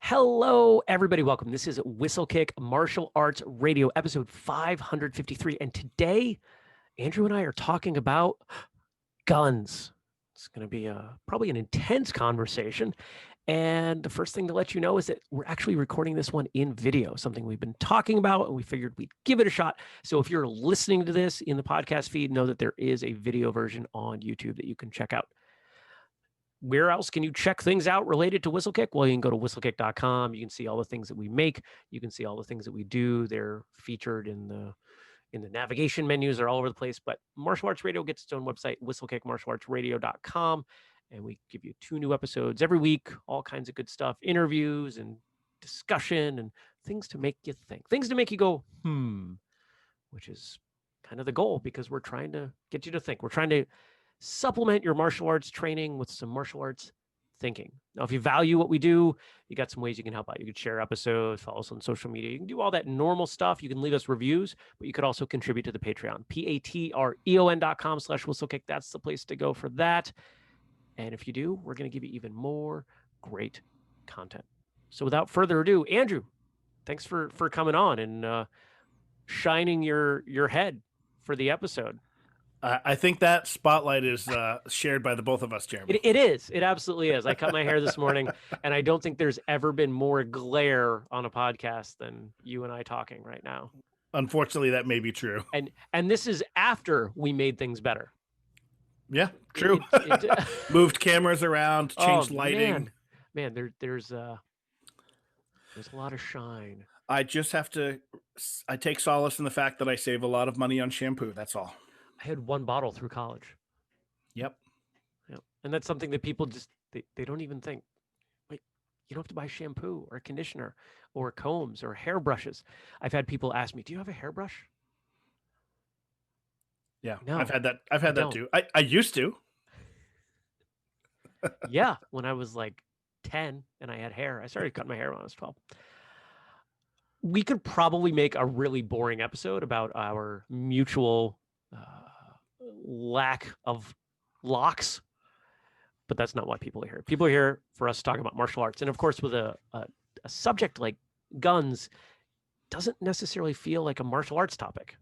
Hello, everybody. Welcome. This is Whistlekick Martial Arts Radio, episode 553. And today, Andrew and I are talking about guns. It's going to be probably an intense conversation. And the first thing to let you know is that we're actually recording this one in video, something we've been talking about, and we figured we'd give it a shot. So if you're listening to this in the podcast feed, know that there is a video version on YouTube that you can check out. Where else can you check things out related to Whistlekick? Well, you can go to whistlekick.com. You can see all the things that we make. You can see all the things that we do. They're featured in the navigation menus. They're all over the place. But Martial Arts Radio gets its own website, whistlekickmartialartsradio.com. And we give you 2 new episodes every week, all kinds of good stuff, interviews and discussion and things to make you think, things to make you go, which is kind of the goal because we're trying to get you to think. We're trying to supplement your martial arts training with some martial arts thinking. Now, if you value what we do, you got some ways you can help out. You could share episodes, follow us on social media. You can do all that normal stuff. You can leave us reviews, but you could also contribute to the Patreon. patreon.com/whistlekick. That's the place to go for that. And if you do, we're going to give you even more great content. So without further ado, Andrew, thanks for coming on and shining your head for the episode. I think that spotlight is shared by the both of us, Jeremy. It is. It absolutely is. I cut my hair this morning, and I don't think there's ever been more glare on a podcast than you and I talking right now. Unfortunately, that may be true. And this is after we made things better. Yeah, true. Moved cameras around, changed lighting. Man, there's a lot of shine. I take solace in the fact that I save a lot of money on shampoo. That's all. I had 1 bottle through college. Yep. And that's something that people just, they don't even think, wait, you don't have to buy shampoo or conditioner or combs or hairbrushes. I've had people ask me, do you have a hairbrush? Yeah, no, I've had that too. I used to. Yeah, when I was like 10 and I had hair. I started cutting my hair when I was 12. We could probably make a really boring episode about our mutual lack of locks, but that's not why people are here. People are here for us to talk about martial arts. And of course, with a subject like guns, doesn't necessarily feel like a martial arts topic.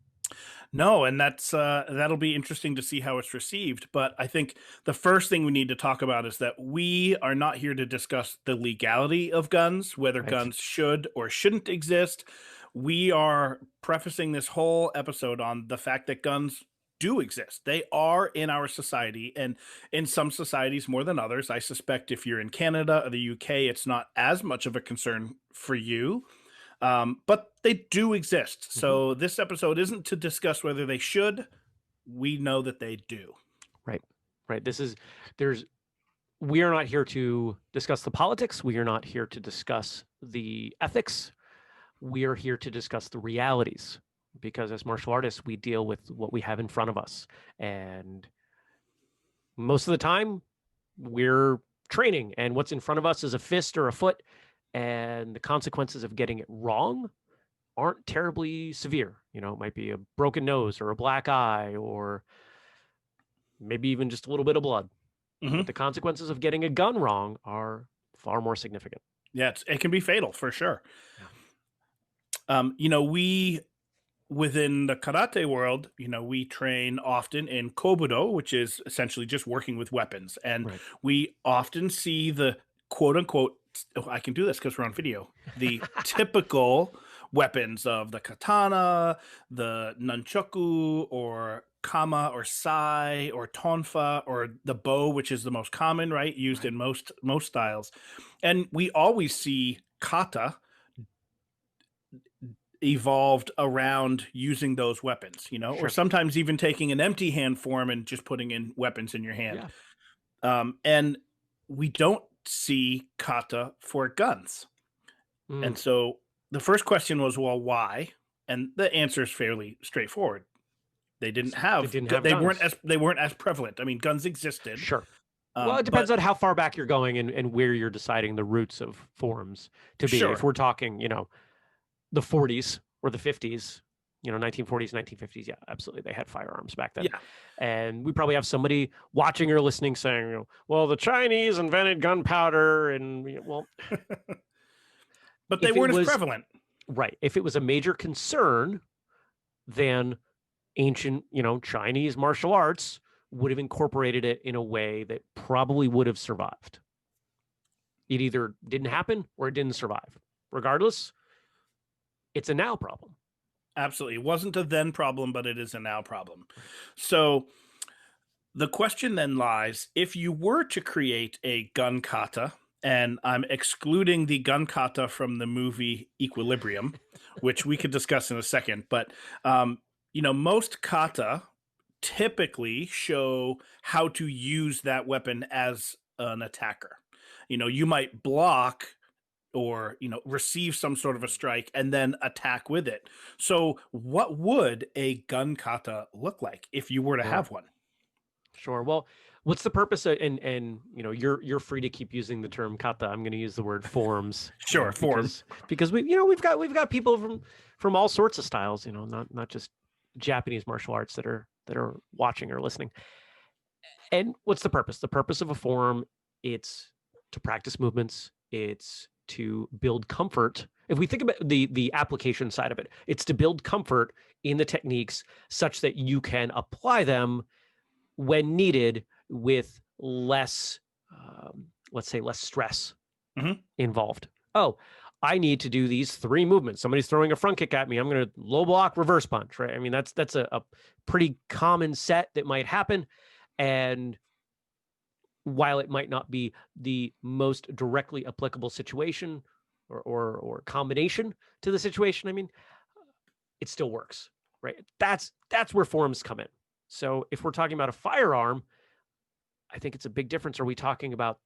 No, and that's that'll be interesting to see how it's received. But I think the first thing we need to talk about is that we are not here to discuss the legality of guns, whether guns should or shouldn't exist. We are prefacing this whole episode on the fact that guns do exist. They are in our society, and in some societies more than others. I suspect if you're in Canada or the UK, it's not as much of a concern for you. But they do exist. So this episode isn't to discuss whether they should. We know that they do. Right. We are not here to discuss the politics. We are not here to discuss the ethics. We are here to discuss the realities, because as martial artists, we deal with what we have in front of us. And most of the time we're training, and what's in front of us is a fist or a foot. And the consequences of getting it wrong aren't terribly severe. You know, it might be a broken nose or a black eye or maybe even just a little bit of blood. But the consequences of getting a gun wrong are far more significant. Yeah, it can be fatal for sure. Yeah. We within the karate world, we train often in kobudo, which is essentially just working with weapons. And we often see the quote unquote, I can do this because we're on video, the typical weapons of the katana, the nunchaku, or kama, or sai, or tonfa, or the bow, which is the most common, used in most styles. And we always see kata evolved around using those weapons, or sometimes even taking an empty hand form and just putting in weapons in your hand. And we don't see kata for guns. And so the first question was, well, why? And the answer is fairly straightforward. They weren't as prevalent. I mean, guns existed. Sure. Well, it depends on how far back you're going and where you're deciding the roots of forms to be. If we're talking, the 40s or the 50s, 1940s, 1950s. Yeah, absolutely. They had firearms back then. Yeah. And we probably have somebody watching or listening saying, well, the Chinese invented gunpowder and, well, But they If it weren't as was prevalent. right, if it was a major concern, then ancient, Chinese martial arts would have incorporated it in a way that probably would have survived. It either didn't happen or it didn't survive. Regardless, it's a now problem. Absolutely. It wasn't a then problem, but it is a now problem. So the question then lies, if you were to create a gun kata, and I'm excluding the gun kata from the movie Equilibrium, which we could discuss in a second, but most kata typically show how to use that weapon as an attacker. You might block or receive some sort of a strike and then attack with it. So what would a gun kata look like if you were to Sure. have one? Sure. Well, what's the purpose of, and you're free to keep using the term kata. I'm going to use the word forms. Sure, form. Because we've got people from all sorts of styles, not just Japanese martial arts that are watching or listening. And what's the purpose? The purpose of a form, it's to practice movements, it's to build comfort. If we think about the application side of it, it's to build comfort in the techniques such that you can apply them when needed with less, let's say, less stress involved. Oh, I need to do these 3 movements. Somebody's throwing a front kick at me. I'm going to low block, reverse punch, right? I mean, that's a pretty common set that might happen. And while it might not be the most directly applicable situation or combination to the situation, I mean, it still works, right? That's where forms come in. So if we're talking about a firearm, I think it's a big difference. Are we talking about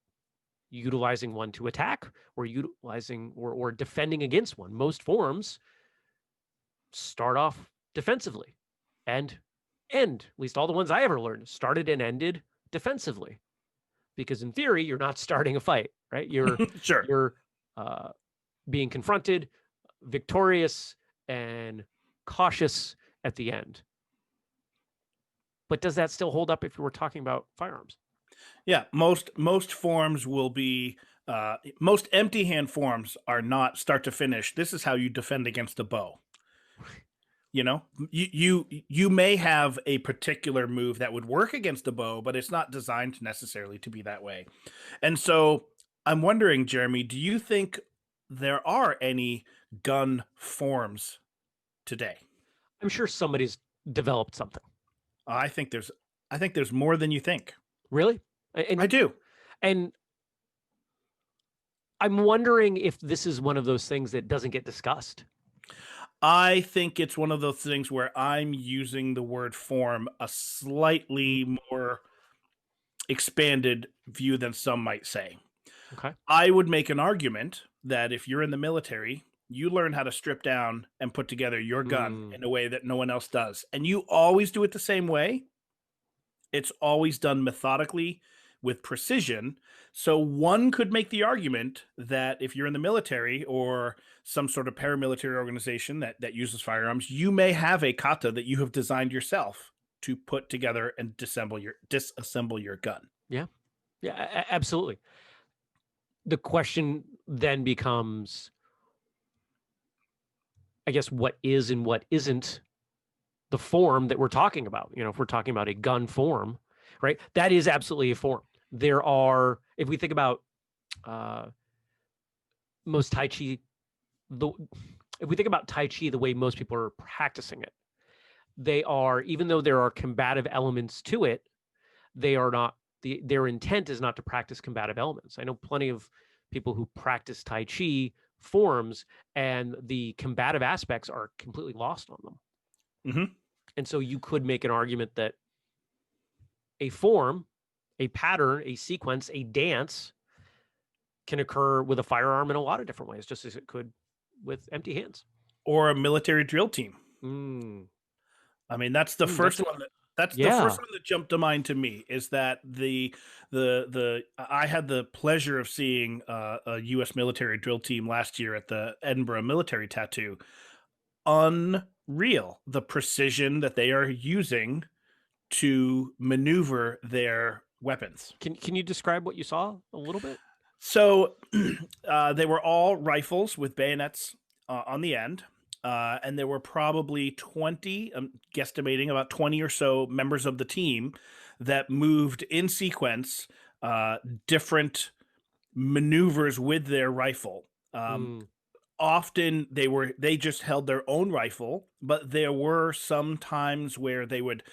utilizing one to attack or utilizing or defending against one? Most forms start off defensively and end, at least all the ones I ever learned, started and ended defensively. Because in theory, you're not starting a fight, right? You're Sure. you're being confronted, victorious, and cautious at the end. But does that still hold up if we were talking about firearms? Yeah, most forms will be most empty hand forms are not start to finish. This is how you defend against a bow. You may have a particular move that would work against a bow, but it's not designed necessarily to be that way. And so I'm wondering, Jeremy, do you think there are any gun forms today? I'm sure somebody's developed something. I think there's more than you think. Really? And I do. And I'm wondering if this is one of those things that doesn't get discussed. I think it's one of those things where I'm using the word form a slightly more expanded view than some might say. Okay. I would make an argument that if you're in the military, you learn how to strip down and put together your gun in a way that no one else does. And you always do it the same way. It's always done methodically with precision. So one could make the argument that if you're in the military or some sort of paramilitary organization that uses firearms, you may have a kata that you have designed yourself to put together and disassemble your gun. Yeah. Yeah, absolutely. The question then becomes, I guess, what is and what isn't the form that we're talking about? If we're talking about a gun form, right? That is absolutely a form. There are, if we think about most Tai Chi, if we think about Tai Chi, the way most people are practicing it, they are, even though there are combative elements to it, they are not, their intent is not to practice combative elements. I know plenty of people who practice Tai Chi forms and the combative aspects are completely lost on them. Mm-hmm. And so you could make an argument that a form, a pattern, a sequence, a dance can occur with a firearm in a lot of different ways, just as it could with empty hands. Or a military drill team. I mean, that's the first one the first one that jumped to mind to me, is that the I had the pleasure of seeing a U.S. military drill team last year at the Edinburgh Military Tattoo. Unreal, the precision that they are using to maneuver their weapons. Can you describe what you saw a little bit? So they were all rifles with bayonets on the end. And there were probably 20, I'm guesstimating about 20 or so members of the team that moved in sequence, different maneuvers with their rifle. Mm, Often they just held their own rifle, but there were some times where they would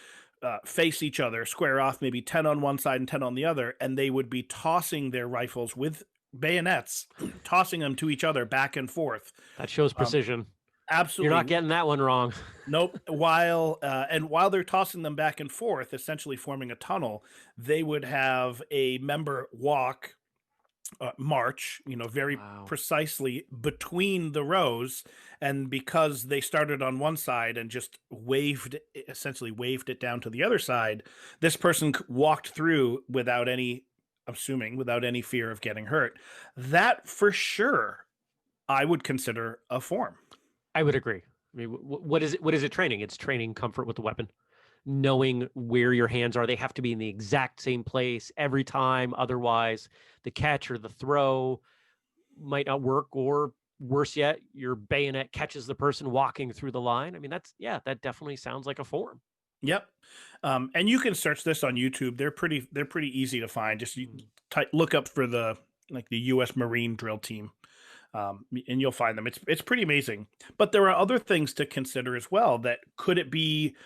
face each other, square off, maybe 10 on one side and 10 on the other, and they would be tossing their rifles with bayonets, tossing them to each other back and forth. that shows Um, precision. You're not absolutely. getting that one wrong. Nope. While they're tossing them back and forth, essentially forming a tunnel, they would have a member walk, march, very Wow. precisely between the rows. And because they started on one side and just essentially waved it down to the other side, this person walked through without any, assuming, without any fear of getting hurt. That for sure, I would consider a form. I would agree. I mean, what is it? What is it training? It's training comfort with the weapon, knowing where your hands are. They have to be in the exact same place every time. Otherwise, the catch or the throw might not work, or worse yet, your bayonet catches the person walking through the line. I mean, that definitely sounds like a form. Yep. And you can search this on YouTube. They're pretty easy to find. Just Mm. look up for the U.S. Marine drill team, and you'll find them. It's pretty amazing. But there are other things to consider as well. That could it be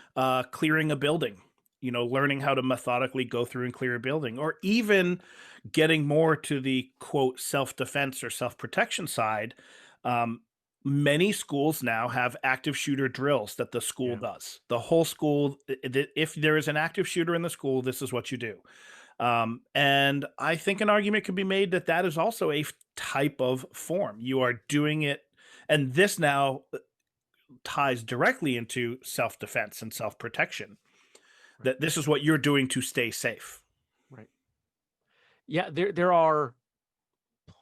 clearing a building? Learning how to methodically go through and clear a building, or even getting more to the quote self-defense or self-protection side. Um, Many schools now have active shooter drills that the school Yeah. does. The whole school, if there is an active shooter in the school, this is what you do. And I think an argument could be made that that is also a type of form. You are doing it, and this now ties directly into self defense and self protection. Right. That this is what you're doing to stay safe. Right. Yeah. There are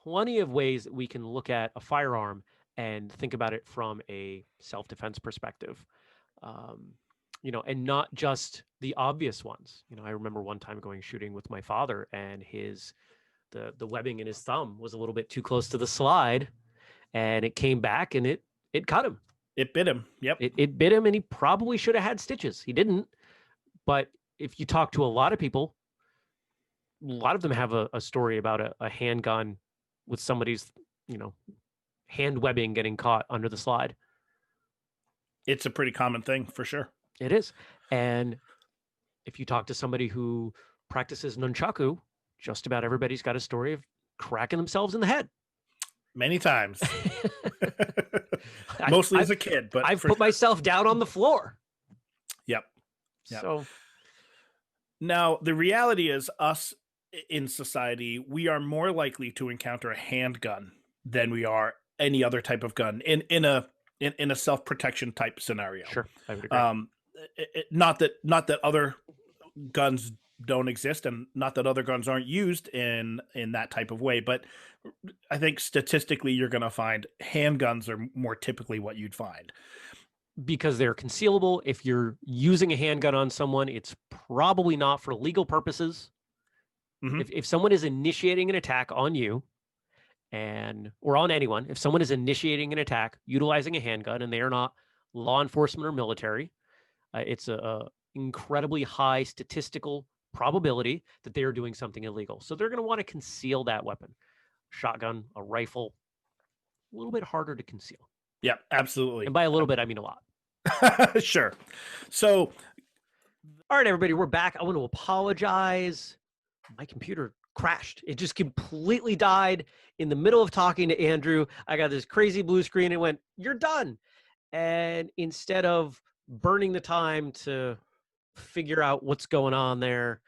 plenty of ways that we can look at a firearm and think about it from a self-defense perspective. Um, and not just the obvious ones. I remember one time going shooting with my father, and the webbing in his thumb was a little bit too close to the slide, and it came back and it cut him. It bit him. Yep. It bit him, and he probably should have had stitches. He didn't. But if you talk to a lot of people, a lot of them have a story about a handgun with somebody's, hand webbing getting caught under the slide. It's a pretty common thing for sure. It is. And if you talk to somebody who practices nunchaku, just about everybody's got a story of cracking themselves in the head. Many times. Mostly as a kid, but I've put myself down on the floor. Yep. Yep. So now the reality is, us in society, we are more likely to encounter a handgun than we are any other type of gun in a self-protection type scenario. Sure, I would agree. Not that other guns don't exist, and not that other guns aren't used in that type of way, but I think statistically you're going to find handguns are more typically what you'd find. Because they're concealable. If you're using a handgun on someone, it's probably not for legal purposes. Mhm. If someone is initiating an attack on you, or on anyone, if someone is initiating an attack utilizing a handgun and they are not law enforcement or military, it's a incredibly high statistical probability that they are doing something illegal. So they're going to want to conceal that weapon. Shotgun, a rifle, a little bit harder to conceal. Yeah, absolutely. And by a little bit, I mean a lot. Sure. So, all right, everybody, we're back. I want to apologize. My computer crashed. It just completely died in the middle of talking to Andrew. I got this crazy blue screen. It went, "You're done." And instead of burning the time to figure out what's going on there,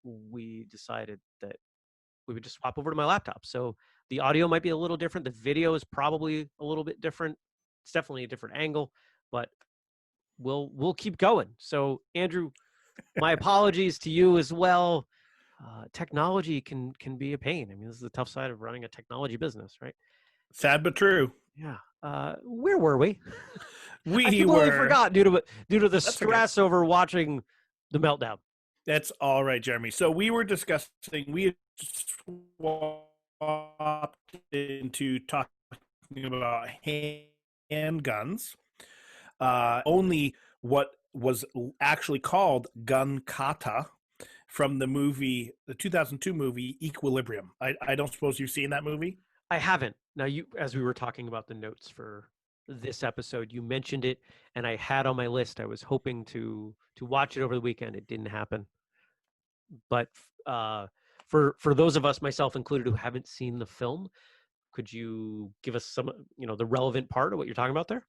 we decided that we would just swap over to my laptop. So the audio might be a little different. The video is probably a little bit different. It's definitely a different angle, but we'll keep going. So Andrew, my apologies to you as well. Technology can be a pain. I mean, this is the tough side of running a technology business, right? sad but true. Yeah. Where were we? We I completely were. forgot due to the That's stress over watching the meltdown. That's all right, Jeremy. So we were discussing. We had swapped into talking about handguns, only what was actually called gun kata from the 2002 movie Equilibrium. I don't suppose you've seen that movie? I haven't. Now, as we were talking about the notes for this episode, you mentioned it, and I had on my list. I was hoping to watch it over the weekend. It didn't happen. But for those of us, myself included, who haven't seen the film, could you give us some, the relevant part of what you're talking about there?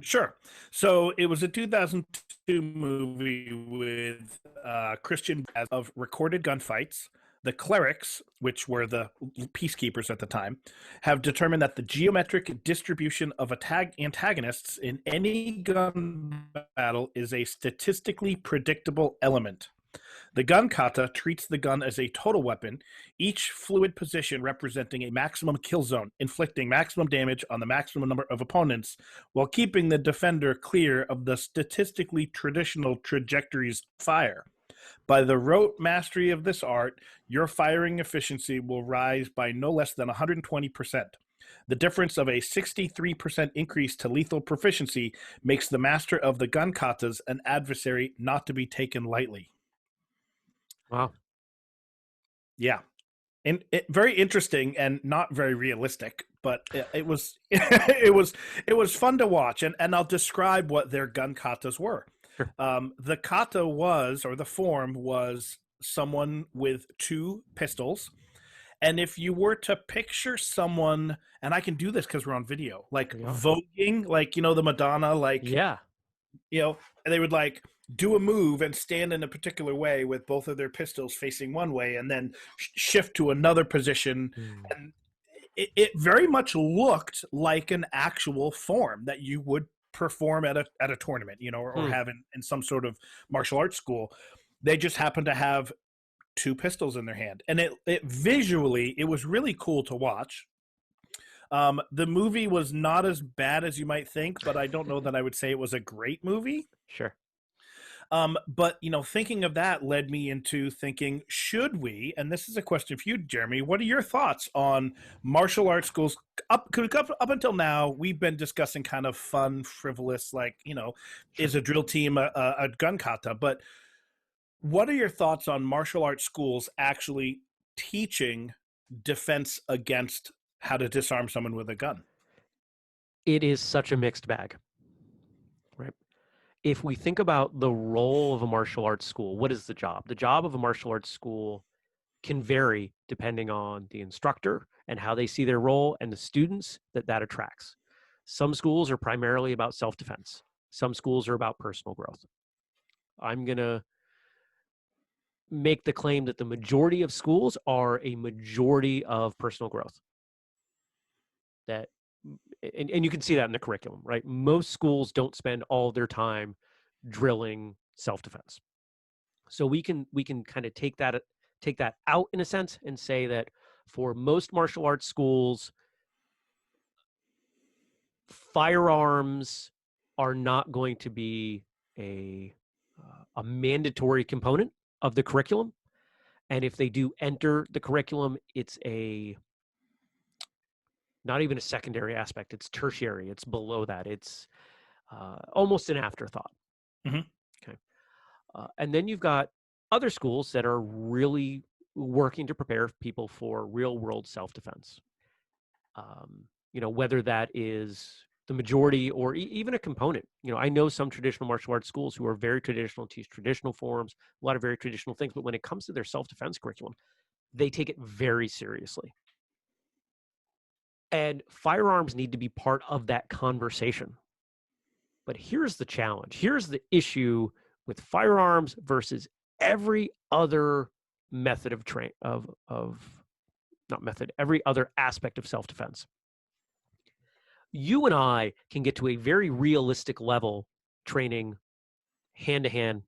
Sure. So it was a 2002 movie with Christian of recorded gunfights. The clerics, which were the peacekeepers at the time, have determined that the geometric distribution of antagonists in any gun battle is a statistically predictable element. The gun kata treats the gun as a total weapon, each fluid position representing a maximum kill zone, inflicting maximum damage on the maximum number of opponents, while keeping the defender clear of the statistically traditional trajectories of fire. By the rote mastery of this art, your firing efficiency will rise by no less than 120%. The difference of a 63% increase to lethal proficiency makes the master of the gun katas an adversary not to be taken lightly. Wow. Yeah. And very interesting and not very realistic, but it was it was fun to watch. And I'll describe what their gun katas were. Sure. The kata was, or the form was, someone with two pistols. And if you were to picture someone, and I can do this because we're on video, like voguing, like, the Madonna, like, Yeah. And they would like do a move and stand in a particular way with both of their pistols facing one way and then shift to another position. And it very much looked like an actual form that you would perform at a tournament, or have in some sort of martial arts school. They just happened to have two pistols in their hand. And it visually, it was really cool to watch. The movie was not as bad as you might think, but I don't know that I would say it was a great movie. Sure. But thinking of that led me into thinking, should we? And this is a question for you, Jeremy. What are your thoughts on martial arts schools? Up until now, we've been discussing kind of fun, frivolous, like Sure. is a drill team a gun kata? But what are your thoughts on martial arts schools actually teaching defense against how to disarm someone with a gun? It is such a mixed bag, right? If we think about the role of a martial arts school, what is the job? The job of a martial arts school can vary depending on the instructor and how they see their role and the students that attracts. Some schools are primarily about self-defense. Some schools are about personal growth. I'm going to make the claim that the majority of schools are a majority of personal growth. And you can see that in the curriculum, right? Most schools don't spend all their time drilling self-defense. So we can kind of take that out in a sense and say that for most martial arts schools, firearms are not going to be a mandatory component of the curriculum. And if they do enter the curriculum, it's not even a secondary aspect. It's tertiary. It's below that. It's almost an afterthought. Mm-hmm. Okay. And then you've got other schools that are really working to prepare people for real world self-defense. Whether that is the majority or even a component. I know some traditional martial arts schools who are very traditional, teach traditional forms, a lot of very traditional things, but when it comes to their self-defense curriculum, they take it very seriously. And firearms need to be part of that conversation. But here's the challenge. Here's the issue with firearms versus every other method every other aspect of self-defense. You and I can get to a very realistic level training hand-to-hand,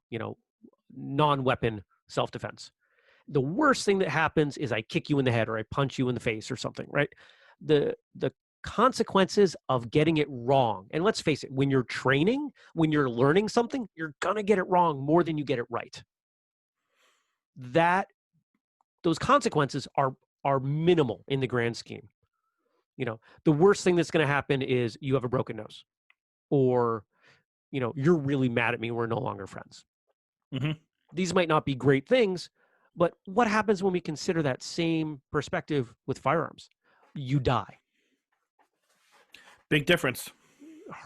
non-weapon self-defense. The worst thing that happens is I kick you in the head or I punch you in the face or something, right? The consequences of getting it wrong. And let's face it, when you're training, when you're learning something, you're going to get it wrong more than you get it right. Those consequences are are minimal in the grand scheme. The worst thing that's going to happen is you have a broken nose, or you're really mad at me. We're no longer friends. Mm-hmm. These might not be great things, but what happens when we consider that same perspective with firearms? You die. Big difference.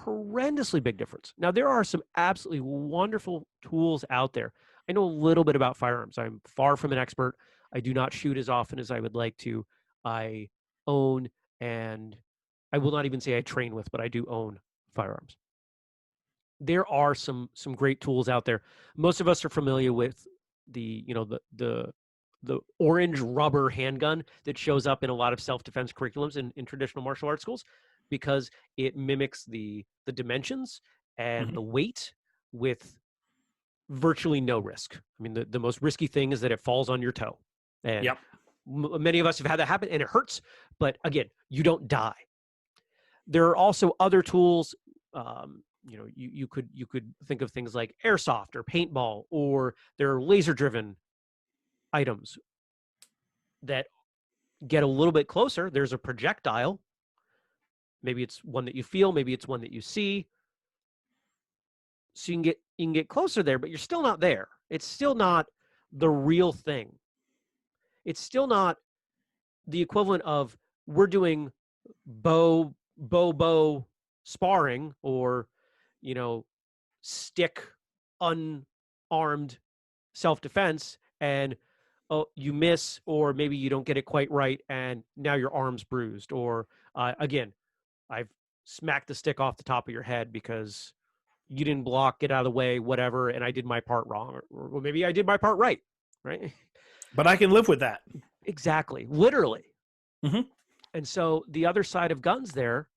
Horrendously big difference. Now, there are some absolutely wonderful tools out there. I know a little bit about firearms. I'm far from an expert. I do not shoot as often as I would like to. I own, and I will not even say I train with, but I do own firearms. There are some great tools out there. Most of us are familiar with the orange rubber handgun that shows up in a lot of self-defense curriculums in traditional martial arts schools, because it mimics the dimensions and Mm-hmm. the weight with virtually no risk. I mean, the most risky thing is that it falls on your toe, and Yep. many of us have had that happen, and it hurts, but again, you don't die. There are also other tools. You could think of things like airsoft or paintball, or there are laser driven items that get a little bit closer. There's a projectile. Maybe it's one that you feel, maybe it's one that you see. So you can get closer there, but you're still not there. It's still not the real thing. It's still not the equivalent of we're doing bow sparring, or you know stick unarmed self-defense, and you miss, or maybe you don't get it quite right, and now your arm's bruised, or again, I've smacked the stick off the top of your head because you didn't block, get out of the way, whatever, and I did my part wrong, or maybe I did my part right. But I can live with that. Exactly, literally. Mm-hmm. And so the other side of guns there,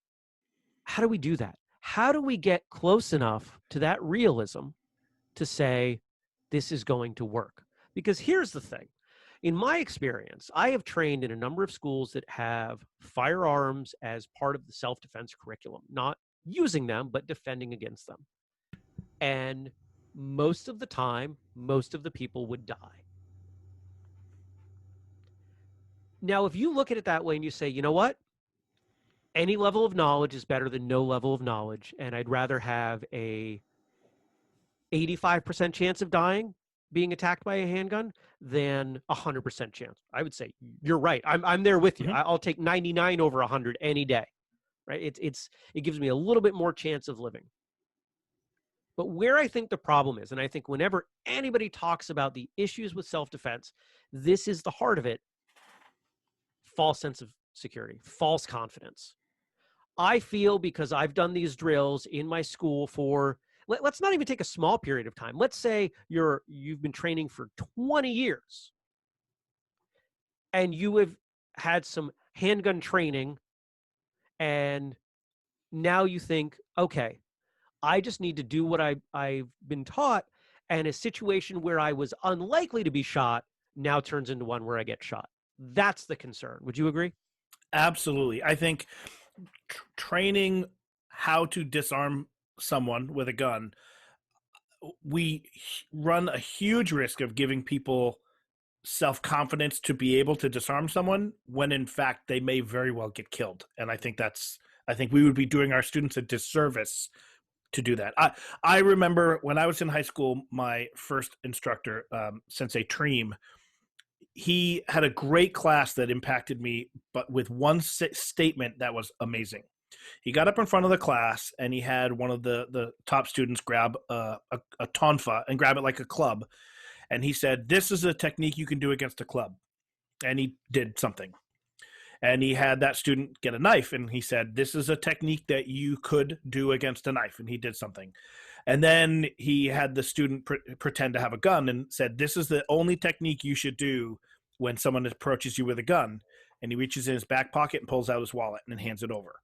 how do we do that? How do we get close enough to that realism to say this is going to work? Because here's the thing. In my experience, I have trained in a number of schools that have firearms as part of the self-defense curriculum, not using them, but defending against them. And most of the time, most of the people would die. Now, if you look at it that way and you say, you know what? Any level of knowledge is better than no level of knowledge, and I'd rather have a 85% chance of dying being attacked by a handgun than 100% chance. I would say you're right. I'm there with you. Mm-hmm. I'll take 99 over 100 any day. Right? It gives me a little bit more chance of living. But where I think the problem is, and I think whenever anybody talks about the issues with self-defense, this is the heart of it: false sense of security, false confidence. I feel, because I've done these drills in my school for, let's not even take a small period of time. Let's say you've been training for 20 years and you have had some handgun training, and now you think, okay, I just need to do what I've been taught, and a situation where I was unlikely to be shot now turns into one where I get shot. That's the concern. Would you agree? Absolutely. I think training how to disarm someone with a gun, we run a huge risk of giving people self-confidence to be able to disarm someone when in fact they may very well get killed. And I think we would be doing our students a disservice to do that. I remember when I was in high school, my first instructor, Sensei Treem, he had a great class that impacted me, but with one statement that was amazing. He got up in front of the class and he had one of the top students grab a tonfa and grab it like a club. And he said, "This is a technique you can do against a club." And he did something. And he had that student get a knife and he said, "This is a technique that you could do against a knife." And he did something. And then he had the student pretend to have a gun and said, "This is the only technique you should do when someone approaches you with a gun." And he reaches in his back pocket and pulls out his wallet and hands it over.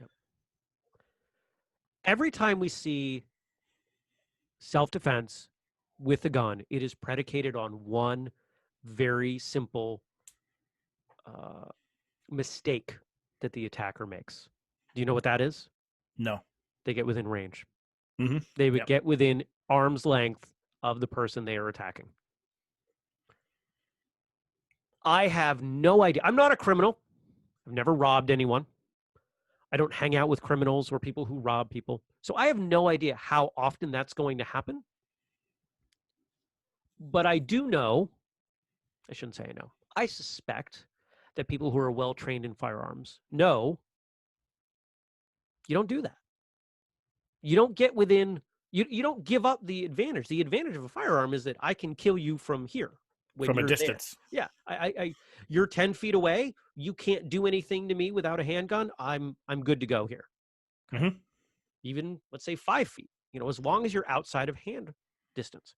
Yep. Every time we see self-defense with a gun, it is predicated on one very simple mistake that the attacker makes. Do you know what that is? No. They get within range. Mm-hmm. They would Yep. get within arm's length of the person they are attacking. I have no idea. I'm not a criminal. I've never robbed anyone. I don't hang out with criminals or people who rob people. So I have no idea how often that's going to happen. But I do know, I shouldn't say I know, I suspect that people who are well trained in firearms know you don't do that. You don't get within, you don't give up the advantage. The advantage of a firearm is that I can kill you from here when from a you're there. distance. Yeah, you're 10 feet away. You can't do anything to me without a handgun. I'm good to go here. Okay. Mm-hmm. Even let's say 5 feet, as long as you're outside of hand distance.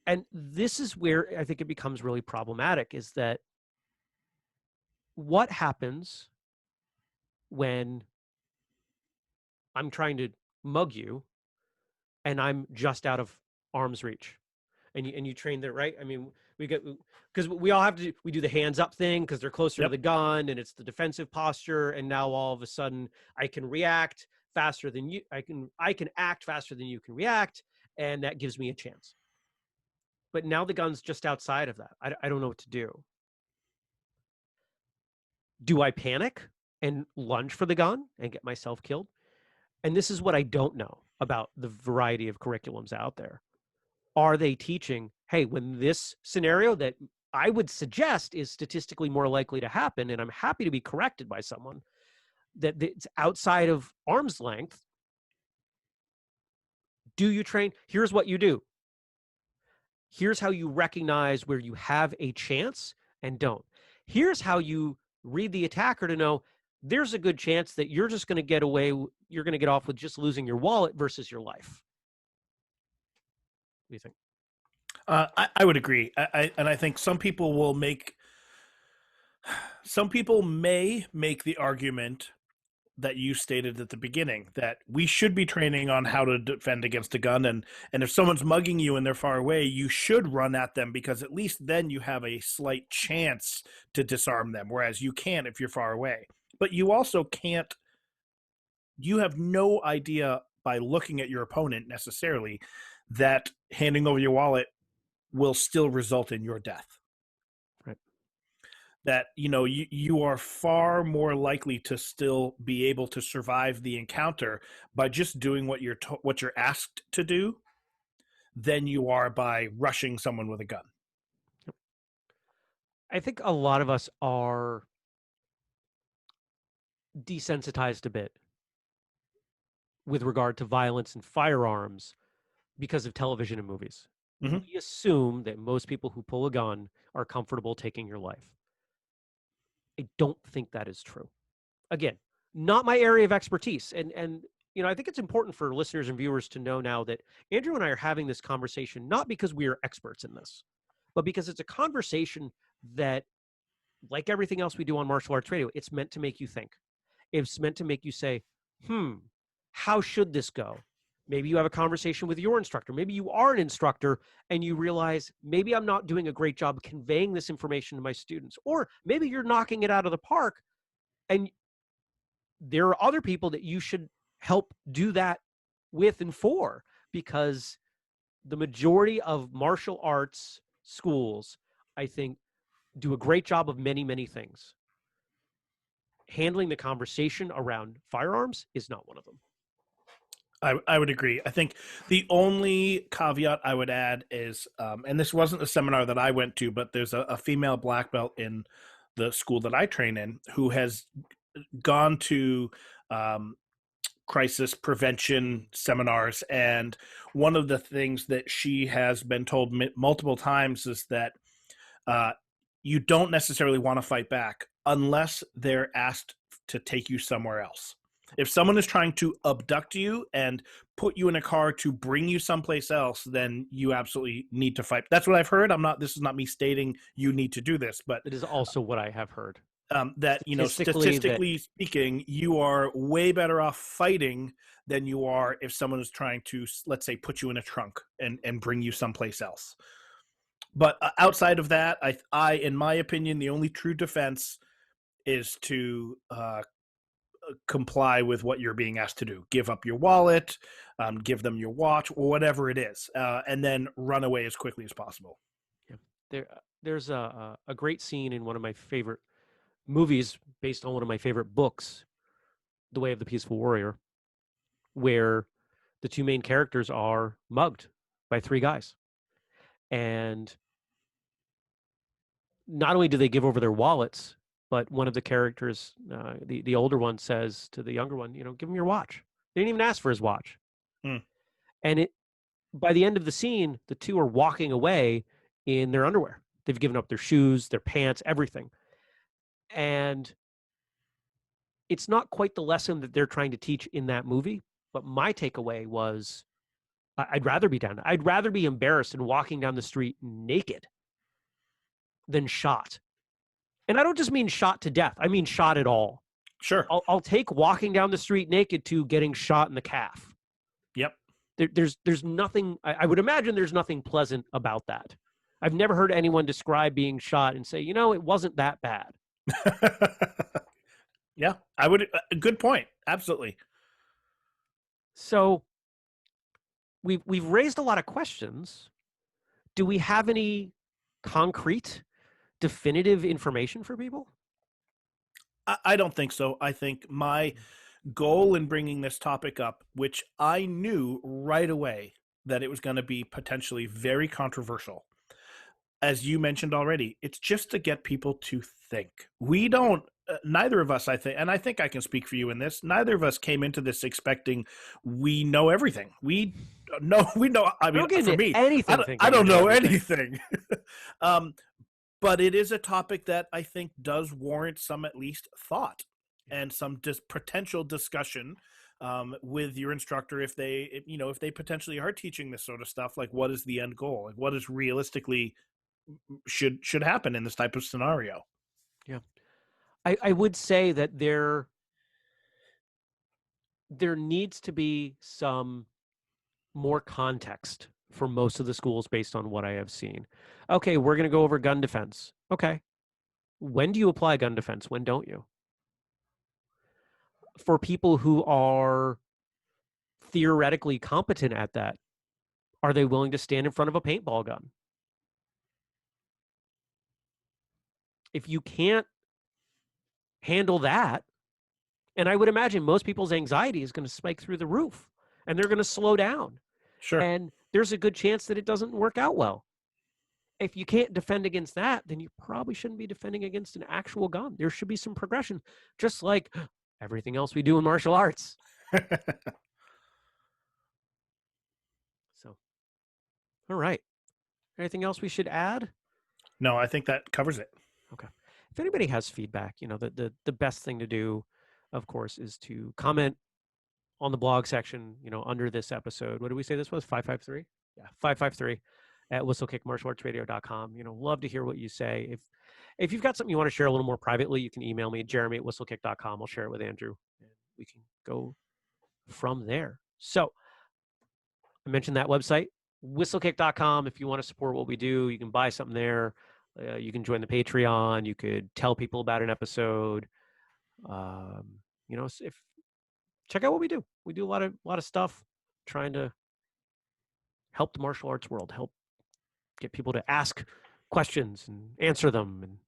And this is where I think it becomes really problematic is that what happens when I'm trying to mug you and I'm just out of arm's reach? And you train there, right? I mean, we get, because we all have to we do the hands up thing because they're closer to Yep. the gun and it's the defensive posture. And now all of a sudden I can react faster than you. I can act faster than you can react, and that gives me a chance. But now the gun's just outside of that. I don't know what to do. Do I panic and lunge for the gun and get myself killed? And this is what I don't know about the variety of curriculums out there. Are they teaching, hey, when this scenario that I would suggest is statistically more likely to happen, and I'm happy to be corrected by someone, that it's outside of arm's length, do you train? Here's what you do. Here's how you recognize where you have a chance and don't. Here's how you read the attacker to know there's a good chance that you're just going to get away, you're going to get off with just losing your wallet versus your life. What do you think? I would agree. And I think some people may make the argument that you stated at the beginning, that we should be training on how to defend against a gun. And if someone's mugging you and they're far away, you should run at them, because at least then you have a slight chance to disarm them, whereas you can't if you're far away. But you also can't, you have no idea by looking at your opponent necessarily that handing over your wallet will still result in your death. Right. That you are far more likely to still be able to survive the encounter by just doing what you're asked to do than you are by rushing someone with a gun. I think a lot of us are desensitized a bit with regard to violence and firearms because of television and movies. Mm-hmm. We assume that most people who pull a gun are comfortable taking your life. I don't think that is true. Again, not my area of expertise. And I think it's important for listeners and viewers to know now that Andrew and I are having this conversation not because we are experts in this, but because it's a conversation that, like everything else we do on martial arts radio, it's meant to make you think. It's meant to make you say, how should this go? Maybe you have a conversation with your instructor. Maybe you are an instructor and you realize maybe I'm not doing a great job conveying this information to my students. Or maybe you're knocking it out of the park and there are other people that you should help do that with and for, because the majority of martial arts schools, I think, do a great job of many, many things. Handling the conversation around firearms is not one of them. I would agree. I think the only caveat I would add is, and this wasn't a seminar that I went to, but there's a female black belt in the school that I train in who has gone to crisis prevention seminars. And one of the things that she has been told multiple times is that you don't necessarily want to fight back unless they're asked to take you somewhere else. If someone is trying to abduct you and put you in a car to bring you someplace else, then you absolutely need to fight. That's what I've heard. This is not me stating you need to do this, but it is also what I have heard. That statistically speaking, you are way better off fighting than you are if someone is trying to, let's say, put you in a trunk and bring you someplace else. But outside of that, I, in my opinion, the only true defense is to comply with what you're being asked to do. Give up your wallet, give them your watch, or whatever it is, and then run away as quickly as possible. Yeah. there's a great scene in one of my favorite movies based on one of my favorite books, The Way of the Peaceful Warrior, where the two main characters are mugged by three guys. And not only do they give over their wallets, but one of the characters, the older one, says to the younger one, give him your watch. They didn't even ask for his watch. Hmm. And by the end of the scene, the two are walking away in their underwear. They've given up their shoes, their pants, everything. And it's not quite the lesson that they're trying to teach in that movie. But my takeaway was I'd rather be down. I'd rather be embarrassed and walking down the street naked than shot. And I don't just mean shot to death. I mean shot at all. Sure. I'll take walking down the street naked to getting shot in the calf. Yep. There's nothing. I would imagine there's nothing pleasant about that. I've never heard anyone describe being shot and say, it wasn't that bad. Yeah, I would. Good point. Absolutely. So we've raised a lot of questions. Do we have any concrete, definitive information for people? I don't think so. I think my goal in bringing this topic up, which I knew right away that it was going to be potentially very controversial, as you mentioned already, it's just to get people to think. We don't, neither of us, I think, and I think I can speak for you in this, neither of us came into this expecting we know everything. We know, I mean, for me, I don't know anything. But it is a topic that I think does warrant some at least thought and some potential discussion with your instructor if they potentially are teaching this sort of stuff. Like, what is the end goal? Like, what is realistically should happen in this type of scenario? Yeah, I would say that there needs to be some more context for most of the schools based on what I have seen. Okay, we're going to go over gun defense. Okay. When do you apply gun defense? When don't you? For people who are theoretically competent at that, are they willing to stand in front of a paintball gun? If you can't handle that, and I would imagine most people's anxiety is going to spike through the roof and they're going to slow down. Sure. And there's a good chance that it doesn't work out well. If you can't defend against that, then you probably shouldn't be defending against an actual gun. There should be some progression, just like everything else we do in martial arts. So, all right. Anything else we should add? No, I think that covers it. Okay. If anybody has feedback, the best thing to do, of course, is to comment on the blog section, under this episode. What did we say this was? 553? Yeah, 553 at whistlekickmartialartsradio.com. Love to hear what you say. If you've got something you want to share a little more privately, you can email me, jeremy@whistlekick.com. I'll share it with Andrew, and we can go from there. So I mentioned that website, whistlekick.com. If you want to support what we do, you can buy something there. You can join the Patreon. You could tell people about an episode. If check out what we do. We do a lot of stuff trying to help the martial arts world, help get people to ask questions and answer them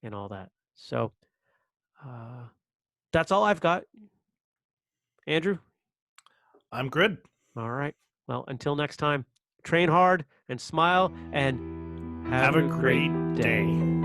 and all that. So that's all I've got. Andrew? I'm good. All right. Well, until next time, train hard and smile and have a great day.